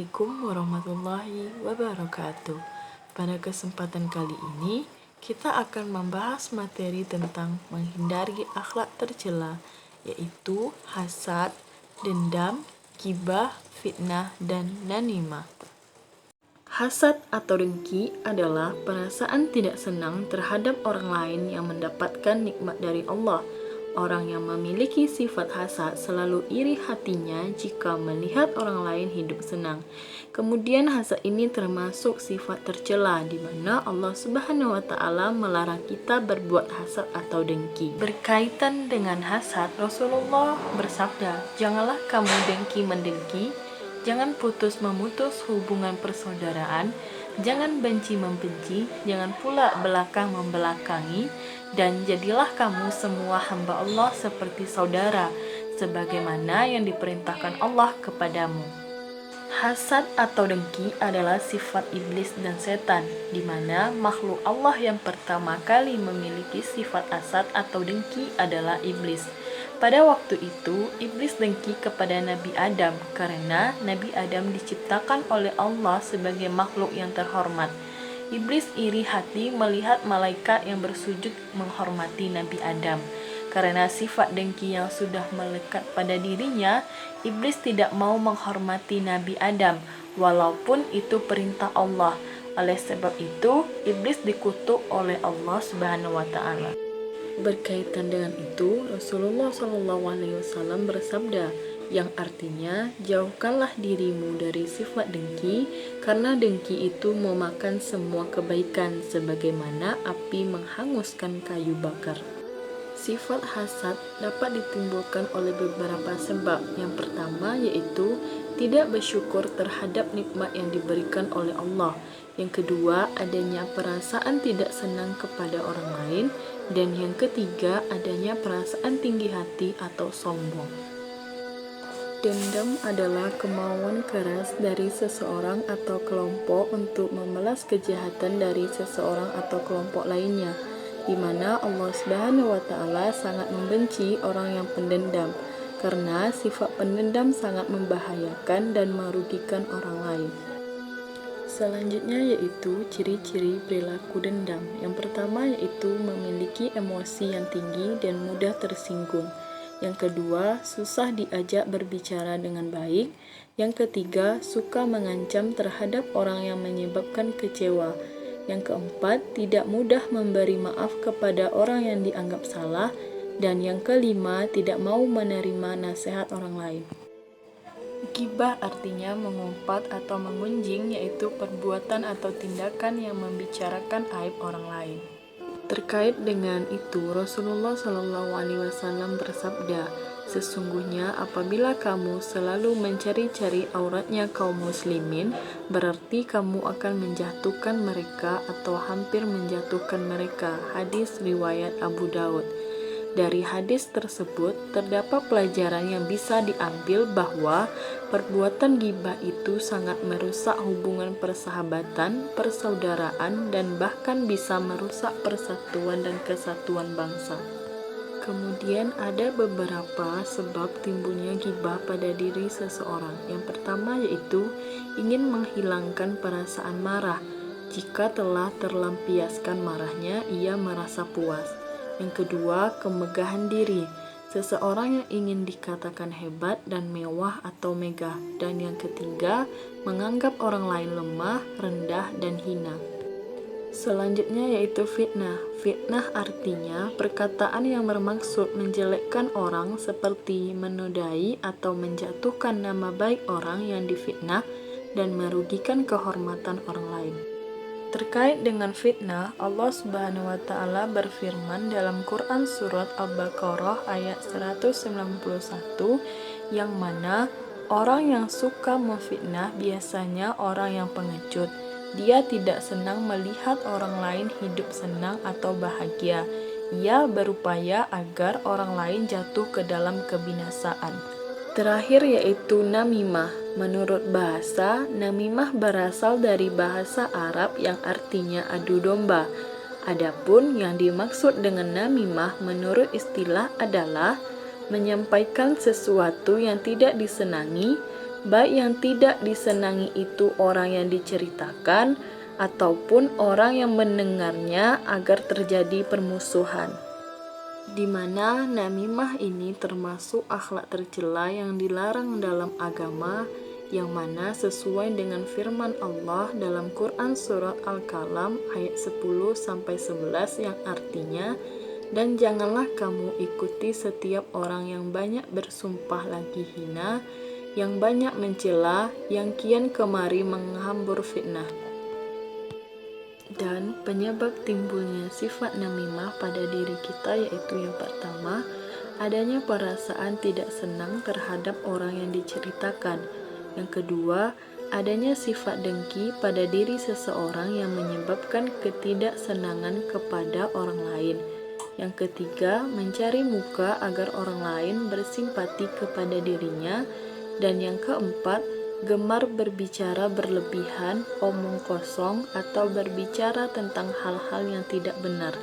Assalamualaikum warahmatullahi wabarakatuh. Pada kesempatan kali ini, kita akan membahas materi tentang menghindari akhlak tercela, yaitu hasad, dendam, ghibah, fitnah, dan namimah. Hasad atau dengki adalah perasaan tidak senang terhadap orang lain yang mendapatkan nikmat dari Allah. Orang yang memiliki sifat hasad selalu iri hatinya jika melihat orang lain hidup senang. Kemudian hasad ini termasuk sifat tercela di mana Allah Subhanahu wa taala melarang kita berbuat hasad atau dengki. Berkaitan dengan hasad, Rasulullah bersabda, "Janganlah kamu dengki mendengki, jangan putus memutus hubungan persaudaraan, jangan benci membenci, jangan pula belakang membelakangi, dan jadilah kamu semua hamba Allah seperti saudara, sebagaimana yang diperintahkan Allah kepadamu." Hasad atau dengki adalah sifat iblis dan setan, di mana makhluk Allah yang pertama kali memiliki sifat hasad atau dengki adalah iblis. Pada waktu itu, iblis dengki kepada Nabi Adam karena Nabi Adam diciptakan oleh Allah sebagai makhluk yang terhormat. Iblis iri hati melihat malaikat yang bersujud menghormati Nabi Adam. Karena sifat dengki yang sudah melekat pada dirinya, iblis tidak mau menghormati Nabi Adam, walaupun itu perintah Allah. Oleh sebab itu, iblis dikutuk oleh Allah Subhanahu wa taala. Berkaitan dengan itu, Rasulullah SAW bersabda, yang artinya, jauhkanlah dirimu dari sifat dengki, karena dengki itu memakan semua kebaikan, sebagaimana api menghanguskan kayu bakar. Sifat hasad dapat ditimbulkan oleh beberapa sebab. Yang pertama yaitu tidak bersyukur terhadap nikmat yang diberikan oleh Allah. Yang kedua, adanya perasaan tidak senang kepada orang lain. Dan yang ketiga, adanya perasaan tinggi hati atau sombong. Dendam adalah kemauan keras dari seseorang atau kelompok untuk membalas kejahatan dari seseorang atau kelompok lainnya, di mana Allah Subhanahu wa taala sangat membenci orang yang pendendam, karena sifat pendendam sangat membahayakan dan merugikan orang lain. Selanjutnya yaitu ciri-ciri perilaku dendam. Yang pertama yaitu memiliki emosi yang tinggi dan mudah tersinggung. Yang kedua, susah diajak berbicara dengan baik. Yang ketiga, suka mengancam terhadap orang yang menyebabkan kecewa. Yang keempat, tidak mudah memberi maaf kepada orang yang dianggap salah. Dan yang kelima, tidak mau menerima nasihat orang lain. Ghibah artinya mengumpat atau mengunjing, yaitu perbuatan atau tindakan yang membicarakan aib orang lain. Terkait dengan itu, Rasulullah SAW bersabda, "Sesungguhnya apabila kamu selalu mencari-cari auratnya kaum muslimin, berarti kamu akan menjatuhkan mereka atau hampir menjatuhkan mereka." Hadis riwayat Abu Daud. Dari hadis tersebut, terdapat pelajaran yang bisa diambil bahwa perbuatan ghibah itu sangat merusak hubungan persahabatan, persaudaraan, dan bahkan bisa merusak persatuan dan kesatuan bangsa. Kemudian ada beberapa sebab timbulnya ghibah pada diri seseorang. Yang pertama yaitu ingin menghilangkan perasaan marah. Jika telah terlampiaskan marahnya, ia merasa puas. Yang kedua, kemegahan diri. Seseorang yang ingin dikatakan hebat dan mewah atau megah. Dan yang ketiga, menganggap orang lain lemah, rendah, dan hina. Selanjutnya yaitu fitnah. Fitnah artinya perkataan yang bermaksud menjelekkan orang seperti menodai atau menjatuhkan nama baik orang yang difitnah dan merugikan kehormatan orang lain. Terkait dengan fitnah, Allah Subhanahu wa taala berfirman dalam Quran surat Al-Baqarah ayat 191, yang mana orang yang suka memfitnah biasanya orang yang pengecut. Dia tidak senang melihat orang lain hidup senang atau bahagia. Ia berupaya agar orang lain jatuh ke dalam kebinasaan. Terakhir yaitu namimah. Menurut bahasa, namimah berasal dari bahasa Arab yang artinya adu domba. Adapun yang dimaksud dengan namimah menurut istilah adalah menyampaikan sesuatu yang tidak disenangi, baik yang tidak disenangi itu orang yang diceritakan ataupun orang yang mendengarnya, agar terjadi permusuhan. Di mana namimah ini termasuk akhlak tercela yang dilarang dalam agama, yang mana sesuai dengan firman Allah dalam Quran surat Al-Qalam ayat 10-11 yang artinya, dan janganlah kamu ikuti setiap orang yang banyak bersumpah lagi hina, yang banyak mencela, yang kian kemari menghambur fitnah. Dan penyebab timbulnya sifat namimah pada diri kita yaitu yang pertama, adanya perasaan tidak senang terhadap orang yang diceritakan. Yang kedua, adanya sifat dengki pada diri seseorang yang menyebabkan ketidaksenangan kepada orang lain. Yang ketiga, mencari muka agar orang lain bersimpati kepada dirinya. Dan yang keempat, gemar berbicara berlebihan, omong kosong, atau berbicara tentang hal-hal yang tidak benar.